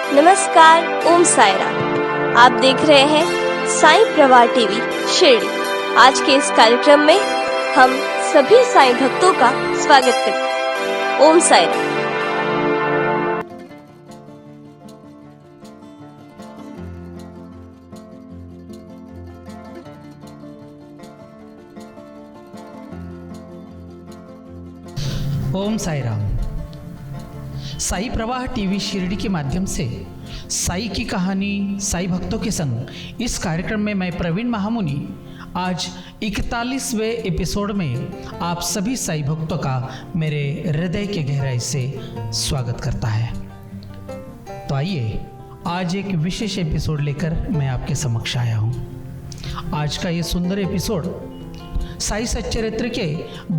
नमस्कार, ओम साईराम। आप देख रहे हैं साईं प्रवाह टीवी शिरडी। आज के इस कार्यक्रम में हम सभी साईं भक्तों का स्वागत करते हैं। ओम साईराम। ओम साई राम। साई प्रवाह टीवी शिरडी के माध्यम से साई की कहानी साई भक्तों के संग इस कार्यक्रम में मैं प्रवीण महामुनि आज 41वें एपिसोड में आप सभी साई भक्तों का मेरे हृदय के गहराई से स्वागत करता है। तो आइए आज एक विशेष एपिसोड लेकर मैं आपके समक्ष आया हूँ। आज का ये सुंदर एपिसोड साई सच्चरित्र के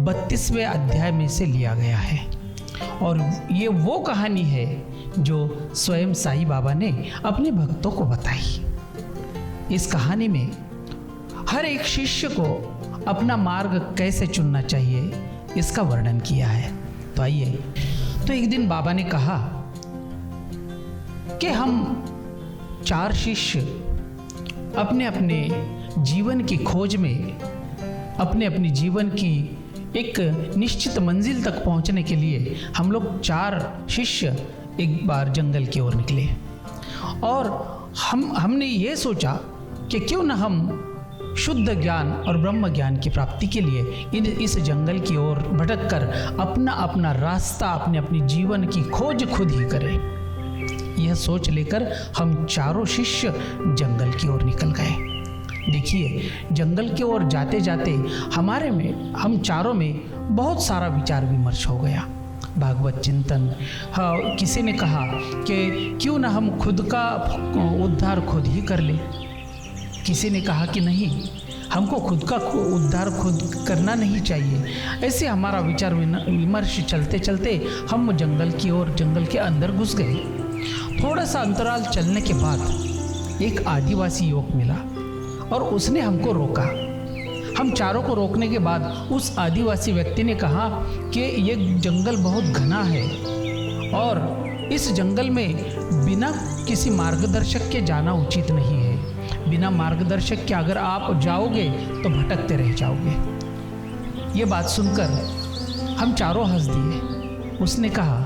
32वें अध्याय में से लिया गया है और ये वो कहानी है जो स्वयं साईं बाबा ने अपने भक्तों को बताई। इस कहानी में हर एक शिष्य को अपना मार्ग कैसे चुनना चाहिए इसका वर्णन किया है। तो आइए, तो एक दिन बाबा ने कहा कि हम 4 शिष्य अपने अपने जीवन की खोज में अपने अपने जीवन की एक निश्चित मंजिल तक पहुंचने के लिए हम लोग 4 शिष्य एक बार जंगल की ओर निकले और हमने ये सोचा कि क्यों न हम शुद्ध ज्ञान और ब्रह्म ज्ञान की प्राप्ति के लिए इस जंगल की ओर भटक कर अपना अपना रास्ता अपने अपने जीवन की खोज खुद ही करें। यह सोच लेकर हम चारों शिष्य जंगल की ओर निकल गए। देखिए, जंगल की ओर जाते जाते हम चारों में बहुत सारा विचार विमर्श हो गया। भागवत चिंतन, किसी ने कहा कि क्यों ना हम खुद का उद्धार खुद ही कर ले। किसी ने कहा कि नहीं, हमको खुद का उद्धार खुद करना नहीं चाहिए। ऐसे हमारा विचार विमर्श चलते चलते हम जंगल के अंदर घुस गए। थोड़ा सा अंतराल चलने के बाद एक आदिवासी युवक मिला और उसने हमको रोका। हम चारों को रोकने के बाद उस आदिवासी व्यक्ति ने कहा कि ये जंगल बहुत घना है और इस जंगल में बिना किसी मार्गदर्शक के जाना उचित नहीं है। बिना मार्गदर्शक के अगर आप जाओगे तो भटकते रह जाओगे। ये बात सुनकर हम चारों हंस दिए। उसने कहा,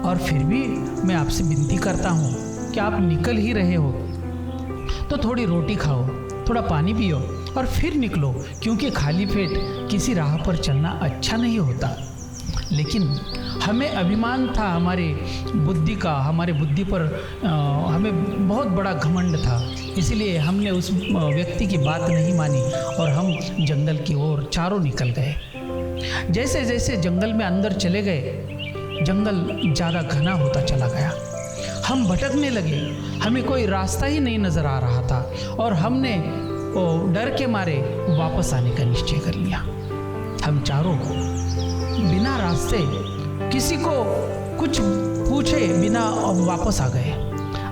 और फिर भी मैं आपसे विनती करता हूँ कि आप निकल ही रहे हो तो थोड़ी रोटी खाओ, थोड़ा पानी पियो और फिर निकलो, क्योंकि खाली पेट किसी राह पर चलना अच्छा नहीं होता। लेकिन हमें अभिमान था हमारे बुद्धि का, हमारे बुद्धि पर हमें बहुत बड़ा घमंड था, इसलिए हमने उस व्यक्ति की बात नहीं मानी और हम जंगल की ओर चारों निकल गए। जैसे जैसे जंगल में अंदर चले गए, जंगल ज़्यादा घना होता चला गया। हम भटकने लगे, हमें कोई रास्ता ही नहीं नज़र आ रहा था और हमने डर के मारे वापस आने का निश्चय कर लिया। हम चारों बिना रास्ते किसी को कुछ पूछे बिना वापस आ गए।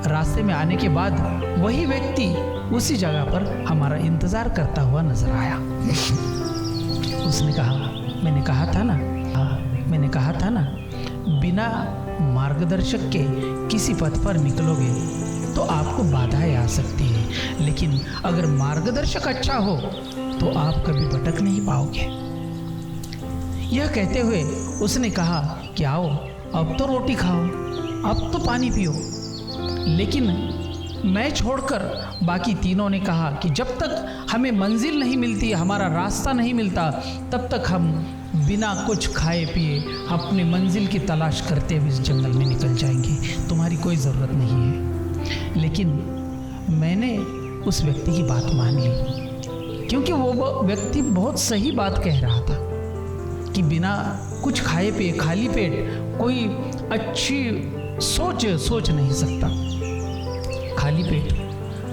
रास्ते में आने के बाद वही व्यक्ति उसी जगह पर हमारा इंतज़ार करता हुआ नजर आया। उसने कहा, मैंने कहा था ना बिना मार्गदर्शक के किसी पथ पर निकलोगे तो आपको बाधाएं आ सकती है, लेकिन अगर मार्गदर्शक अच्छा हो तो आप कभी भटक नहीं पाओगे। यह कहते हुए उसने कहा कि आओ, अब तो रोटी खाओ, अब तो पानी पियो। लेकिन मैं छोड़कर बाकी तीनों ने कहा कि जब तक हमें मंजिल नहीं मिलती, हमारा रास्ता नहीं मिलता, तब तक हम बिना कुछ खाए पिए अपनी मंजिल की तलाश करते हुए इस जंगल में निकल जाएंगे। तुम्हारी कोई ज़रूरत नहीं है। लेकिन मैंने उस व्यक्ति की बात मान ली, क्योंकि वो व्यक्ति बहुत सही बात कह रहा था कि बिना कुछ खाए पिए खाली पेट कोई अच्छी सोच नहीं सकता। खाली पेट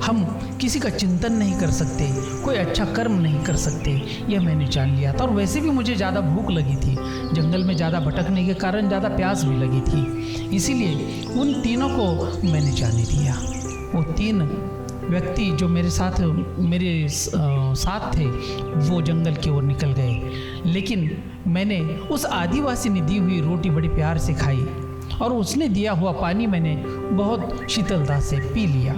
हम किसी का चिंतन नहीं कर सकते, कोई अच्छा कर्म नहीं कर सकते, यह मैंने जान लिया था। और वैसे भी मुझे ज़्यादा भूख लगी थी, जंगल में ज़्यादा भटकने के कारण ज़्यादा प्यास भी लगी थी, इसीलिए उन तीनों को मैंने जाने दिया। वो 3 व्यक्ति जो मेरे साथ थे वो जंगल की ओर निकल गए। लेकिन मैंने उस आदिवासी ने दी हुई रोटी बड़ी प्यार से खाई और उसने दिया हुआ पानी मैंने बहुत शीतलता से पी लिया।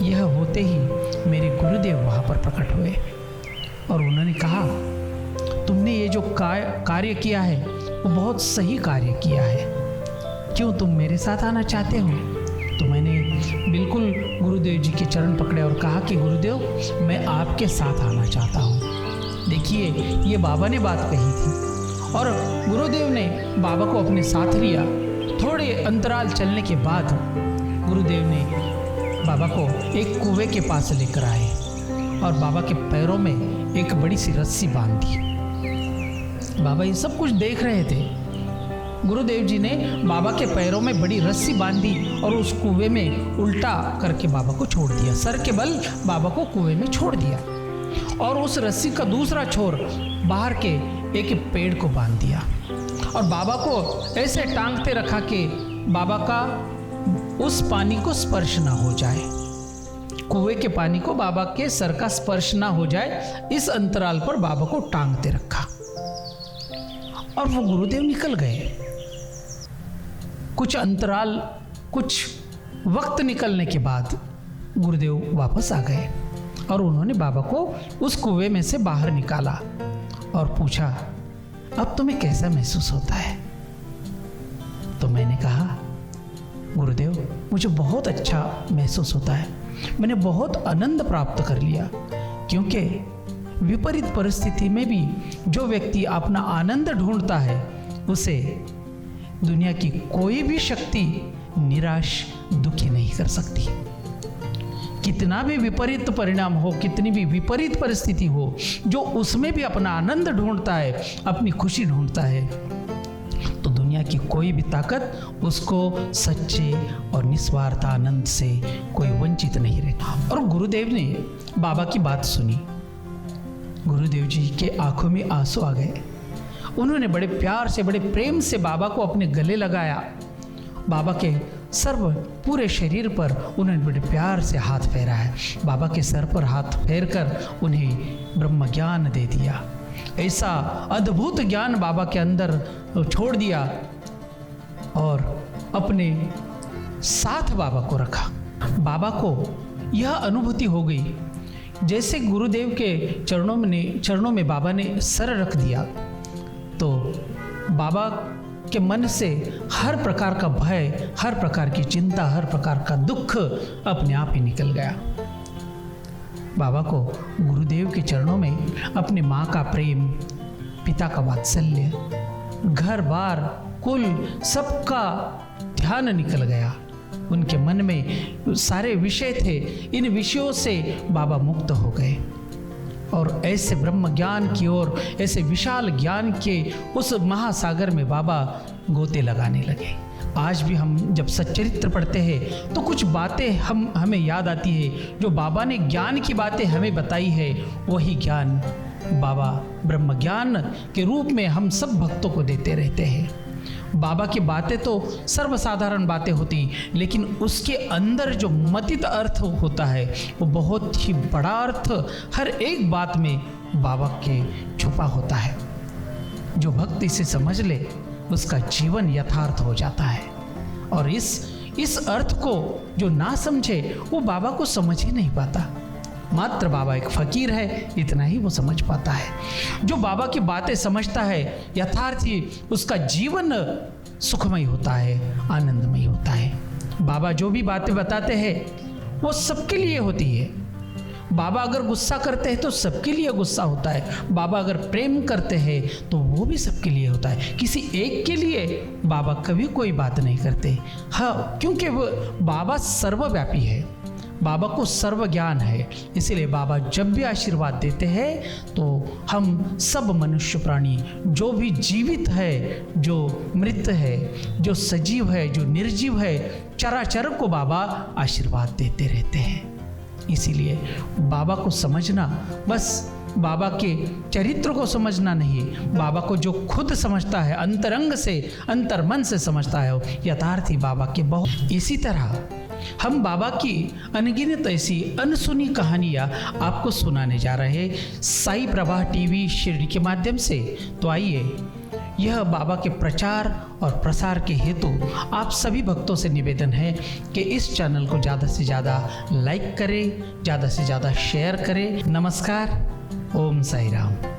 यह होते ही मेरे गुरुदेव वहाँ पर प्रकट हुए और उन्होंने कहा, तुमने ये जो कार्य किया है वो बहुत सही कार्य किया है। क्यों तुम मेरे साथ आना चाहते हो? तो मैंने बिल्कुल गुरुदेव जी के चरण पकड़े और कहा कि गुरुदेव मैं आपके साथ आना चाहता हूँ। देखिए ये बाबा ने बात कही थी और गुरुदेव ने बाबा को अपने साथ लिया। थोड़े अंतराल चलने के बाद गुरुदेव ने बाबा को एक कुएं के पास लेकर आए और बाबा के पैरों में एक बड़ी सी रस्सी बांध दी। बाबा ये सब कुछ देख रहे थे। गुरुदेव जी ने बाबा के पैरों में बड़ी रस्सी बांधी और उस कुएं में उल्टा करके बाबा को छोड़ दिया। सर के बल बाबा को कुएं में छोड़ दिया और उस रस्सी का दूसरा छोर बाहर के एक पेड़ को बांध दिया और बाबा को ऐसे टांगते रखा कि बाबा का उस पानी को स्पर्श ना हो जाए, कुएं के पानी को बाबा के सर का स्पर्श ना हो जाए। इस अंतराल पर बाबा को टांगते रखा और वो गुरुदेव निकल गए। कुछ अंतराल, कुछ वक्त निकलने के बाद गुरुदेव वापस आ गए और उन्होंने बाबा को उस कुएं में से बाहर निकाला और पूछा, अब तुम्हें कैसा महसूस होता है? तो मैंने कहा, गुरुदेव मुझे बहुत अच्छा महसूस होता है, मैंने बहुत आनंद प्राप्त कर लिया। क्योंकि विपरीत परिस्थिति में भी जो व्यक्ति अपना आनंद ढूंढता है उसे दुनिया की कोई भी शक्ति निराश दुखी नहीं कर सकती। कितना भी विपरीत परिणाम हो, कितनी भी विपरीत परिस्थिति हो, जो उसमें भी अपना आनंद ढूंढता है, अपनी खुशी ढूंढता है, तो दुनिया की कोई भी ताकत उसको सच्चे और निस्वार्थ आनंद से कोई वंचित नहीं रहता। और गुरुदेव ने बाबा की बात सुनी। गुरुदेव जी के आंखों में आंसू आ गए। उन्होंने बड़े प्यार से, बड़े प्रेम से बाबा को अपने गले लगाया। बाबा के सर्व पूरे शरीर पर उन्होंने बड़े प्यार से हाथ फेरा है। बाबा के सर पर हाथ फेर कर उन्हें ब्रह्म ज्ञान दे दिया। ऐसा अद्भुत ज्ञान बाबा के अंदर छोड़ दिया और अपने साथ बाबा को रखा। बाबा को यह अनुभूति हो गई जैसे गुरुदेव के चरणों में बाबा ने सर रख दिया तो बाबा के मन से हर प्रकार का भय, हर प्रकार की चिंता, हर प्रकार का दुख अपने आप ही निकल गया। बाबा को गुरुदेव के चरणों में अपने माँ का प्रेम, पिता का वात्सल्य, घर बार, कुल सबका ध्यान निकल गया। उनके मन में सारे विषय थे, इन विषयों से बाबा मुक्त हो गए और ऐसे ब्रह्म ज्ञान की ओर, ऐसे विशाल ज्ञान के उस महासागर में बाबा गोते लगाने लगे। आज भी हम जब सच्चरित्र पढ़ते हैं तो कुछ बातें हमें याद आती है। जो बाबा ने ज्ञान की बातें हमें बताई है, वही ज्ञान बाबा ब्रह्म ज्ञान के रूप में हम सब भक्तों को देते रहते हैं। बाबा की बातें तो सर्वसाधारण बातें होती, लेकिन उसके अंदर जो मतित अर्थ होता है वो बहुत ही बड़ा अर्थ हर एक बात में बाबा के छुपा होता है। जो भक्त इसे समझ ले उसका जीवन यथार्थ हो जाता है और इस अर्थ को जो ना समझे वो बाबा को समझ ही नहीं पाता। मात्र बाबा एक फकीर है, इतना ही वो समझ पाता है। जो बाबा की बातें समझता है, यथार्थ ही उसका जीवन सुखमय होता है, आनंदमय होता है। बाबा जो भी बातें बताते हैं वो सबके लिए होती है। बाबा अगर गुस्सा करते हैं तो सबके लिए गुस्सा होता है। बाबा अगर प्रेम करते हैं तो वो भी सबके लिए होता है। किसी एक के लिए बाबा कभी कोई बात नहीं करते। हाँ, क्योंकि वो बाबा सर्वव्यापी है, बाबा को सर्व ज्ञान है। इसीलिए बाबा जब भी आशीर्वाद देते हैं तो हम सब मनुष्य प्राणी, जो भी जीवित है, जो मृत है, जो सजीव है, जो निर्जीव है, चराचर को बाबा आशीर्वाद देते रहते हैं। इसीलिए बाबा को समझना बस बाबा के चरित्र को समझना नहीं, बाबा को जो खुद समझता है, अंतरंग से, अंतर्मन से समझता है, यथार्थी बाबा के बहुत। इसी तरह हम बाबा की अनगिनत ऐसी अनसुनी कहानियाँ आपको सुनाने जा रहे हैं साई प्रवाह टीवी शिरडी के माध्यम से। तो आइए यह बाबा के प्रचार और प्रसार के हेतु आप सभी भक्तों से निवेदन है कि इस चैनल को ज़्यादा से ज़्यादा लाइक करें, ज़्यादा से ज़्यादा शेयर करें। नमस्कार। ओम साई राम।